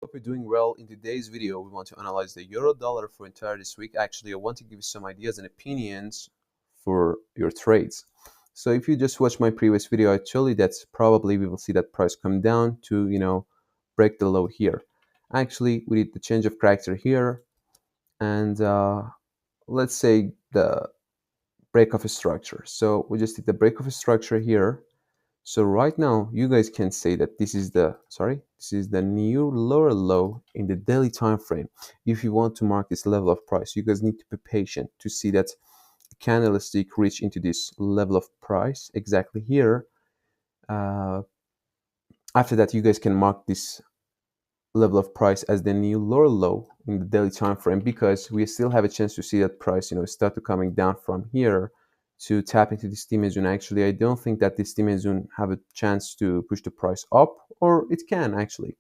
Hope you're doing well. In today's video, we want to analyze the euro dollar for entire this week. Actually, I want to give you some ideas and opinions for your trades. So if you just watched my previous video, I told you that probably we will see that price come down to, break the low here. Actually, we did the change of character here, and let's say the break of a structure. So we just did the break of a structure here. So right now, you guys can say that this is the new lower low in the daily time frame. If you want to mark this level of price, you guys need to be patient to see that candlestick reach into this level of price exactly here. Uh, After that, you guys can mark this level of price as the new lower low in the daily time frame because we still have a chance to see that price, start to coming down from here to tap into this timid zone. Actually, I don't think that this timid zone have a chance to push the price up, or it can actually.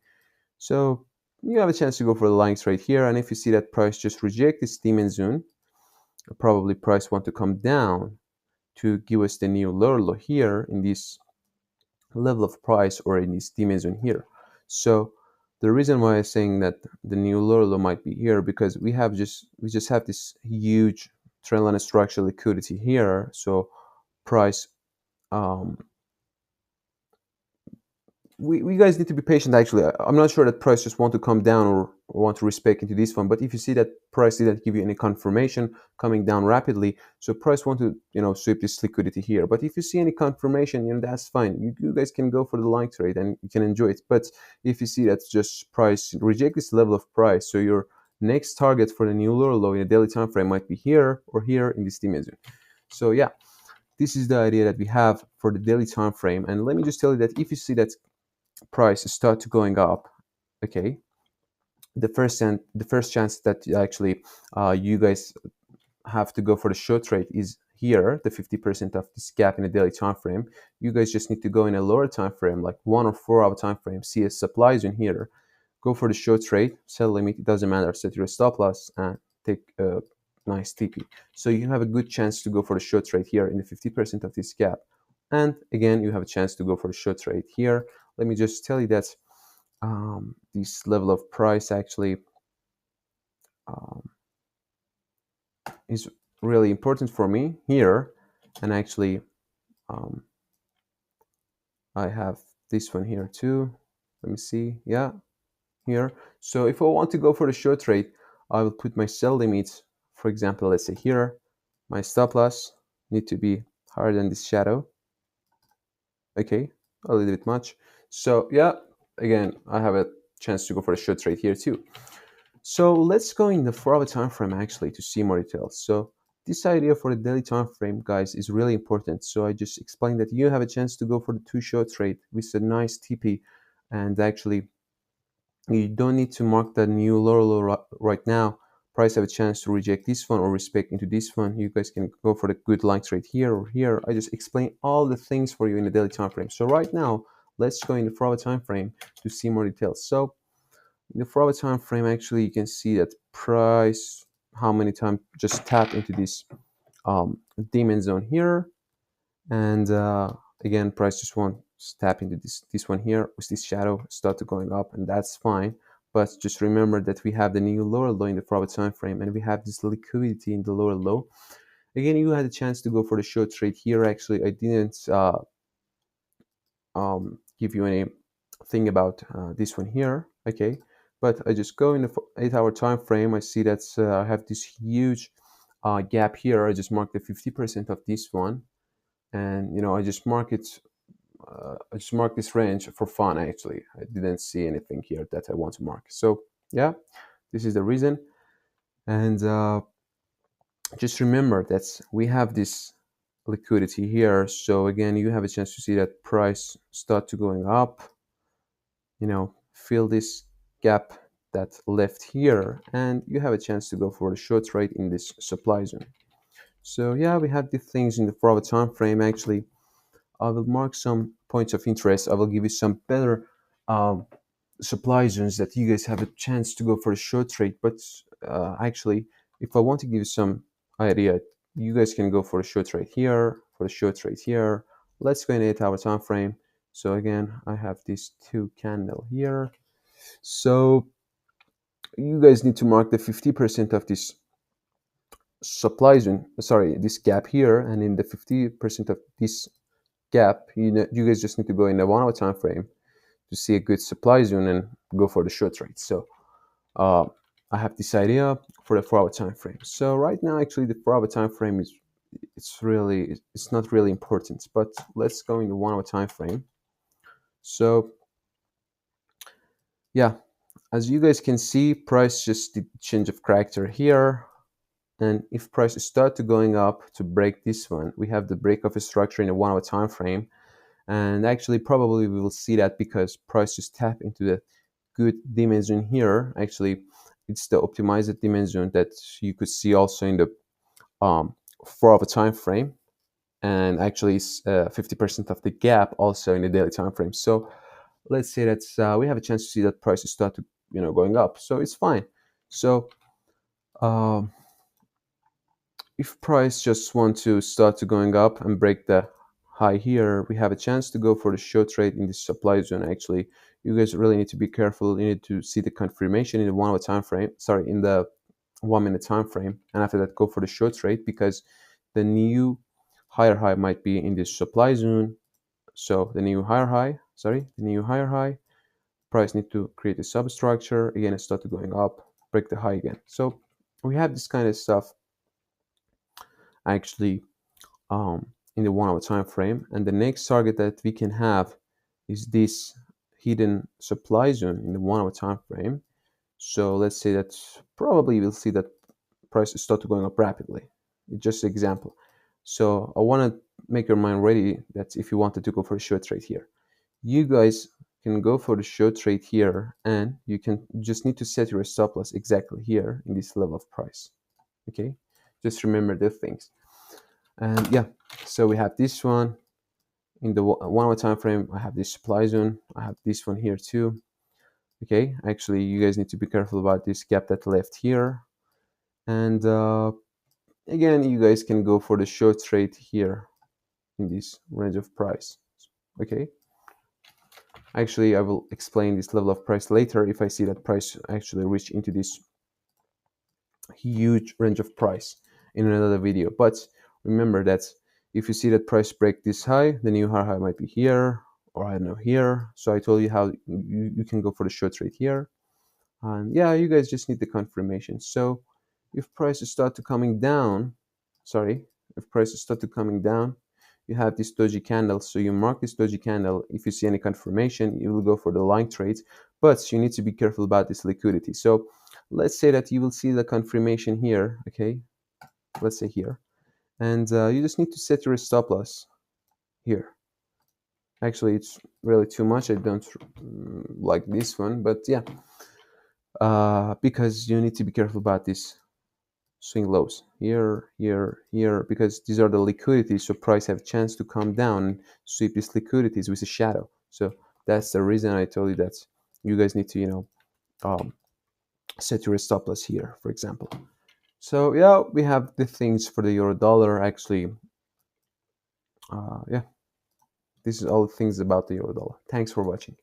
So you have a chance to go for the lying trade here, and if you see that price just reject this timid zone, probably price want to come down to give us the new lower low here in this level of price or in this timid zone here. So the reason why I'm saying that the new lower low might be here because we just have this huge trendline structure liquidity here. So price um, we guys need to be patient. Actually, I'm not sure that price just want to come down or want to respect into this one, but if you see that price didn't give you any confirmation coming down rapidly, so price want to sweep this liquidity here. But if you see any confirmation, that's fine. You guys can go for the long trade and you can enjoy it. But if you see that just price reject this level of price, so your next target for the new lower low in a daily time frame might be here or here in this image. So yeah, this is the idea that we have for the daily time frame. And let me just tell you that if you see that price start to going up, okay, the first chance that actually you guys have to go for the short trade is here, the 50% of this gap in a daily time frame. You guys just need to go in a lower time frame, like 1 or 4 hour time frame, see a supply zone here, go for the short trade, sell limit, it doesn't matter, set your stop loss and take a nice TP. So you have a good chance to go for the short trade here in the 50% of this gap. And again, you have a chance to go for the short trade here. Let me just tell you that this level of price actually um, is really important for me here. And actually, um, I have this one here too. Let me see. Yeah, here. So if I want to go for the short trade, I will put my sell limits. For example, let's say here, my stop loss need to be higher than this shadow. Okay, a little bit much. So yeah, again, I have a chance to go for a short trade here too. So let's go in the 4 hour time frame actually to see more details. So this idea for the daily time frame, guys, is really important. So I just explained that you have a chance to go for the 2 short trade with a nice TP, and actually you don't need to mark the new lower low right now. Price have a chance to reject this one or respect into this one. You guys can go for the good line trade here or here. I just explain all the things for you in the daily time frame. So right now, let's go in the 4 hour time frame to see more details. So in the 4 hour time frame, actually, you can see that price, how many times just tap into this demon zone here. And again, price just won't tap into this one here with this shadow start to going up, and that's fine. But just remember that we have the new lower low in the 4 hour time frame, and we have this liquidity in the lower low. Again, you had a chance to go for the short trade here. Actually, I didn't give you any thing about this one here, okay, but I just go in the 8 hour time frame. I see that I have this huge gap here. I just mark the 50% of this one, and I just mark this range for fun. Actually, I didn't see anything here that I want to mark. So yeah, this is the reason. And just remember that we have this liquidity here. So again, you have a chance to see that price start to going up, fill this gap that left here, and you have a chance to go for a short trade in this supply zone. So yeah, we have the things in the 4 hour time frame. Actually, I will mark some points of interest. I will give you some better um, supply zones that you guys have a chance to go for a short trade. But actually, if I want to give you some idea, you guys can go for a short trade here, for a short trade here. Let's go in 8 hour time frame. So again, I have these two candle here. So you guys need to mark the 50% of this supply zone, sorry, this gap here, and in the 50% of this gap, you guys just need to go in the 1 hour time frame to see a good supply zone and go for the short trade. So uh, I have this idea for the 4 hour time frame. So right now, actually, the 4 hour time frame is it's not really important. But let's go in the 1 hour time frame. So yeah, as you guys can see, price just did change of character here. And if prices start to going up to break this one, we have the break of a structure in a 1 hour time frame. And actually, probably we will see that because prices tap into the good dimension here. Actually, it's the optimized dimension that you could see also in the 4 hour time frame. And actually, it's 50% of the gap also in the daily time frame. So let's say that we have a chance to see that prices start to going up. So it's fine. So um, if price just want to start to going up and break the high here, we have a chance to go for the short trade in the supply zone. Actually, you guys really need to be careful. You need to see the confirmation in the 1 hour time frame, sorry, in the 1 minute time frame, and after that go for the short trade, because the new higher high might be in this supply zone. So the new higher high, price need to create a substructure again and start to going up, break the high again. So we have this kind of stuff actually in the 1 hour time frame. And the next target that we can have is this hidden supply zone in the 1 hour time frame. So let's say that probably we'll see that prices start to going up rapidly. Just an example. So I want to make your mind ready that if you wanted to go for a short trade here, you guys can go for the short trade here, and you just need to set your stop loss exactly here in this level of price. Okay, just remember the things. And yeah, so we have this one in the 1 hour time frame. I have this supply zone. I have this one here too. Okay, actually, you guys need to be careful about this gap that left here. And again, you guys can go for the short trade here in this range of price. Okay, actually, I will explain this level of price later if I see that price actually reach into this huge range of price in another video. But remember that if you see that price break this high, the new high might be here, or I don't know, here. So I told you how you can go for the short trade here. And yeah, you guys just need the confirmation. So if prices start to coming down, if prices start to coming down, you have this doji candle. So you mark this doji candle. If you see any confirmation, you will go for the line trades, but you need to be careful about this liquidity. So let's say that you will see the confirmation here. Okay, let's say here, and you just need to set your stop loss here. Actually, it's really too much. I don't like this one, but yeah, because you need to be careful about this swing lows here, because these are the liquidities, so price have a chance to come down and sweep these liquidities with a shadow. So that's the reason I told you that you guys need to set your stop loss here, for example. So yeah, we have the things for the euro dollar. Actually, yeah, this is all the things about the euro dollar. Thanks for watching.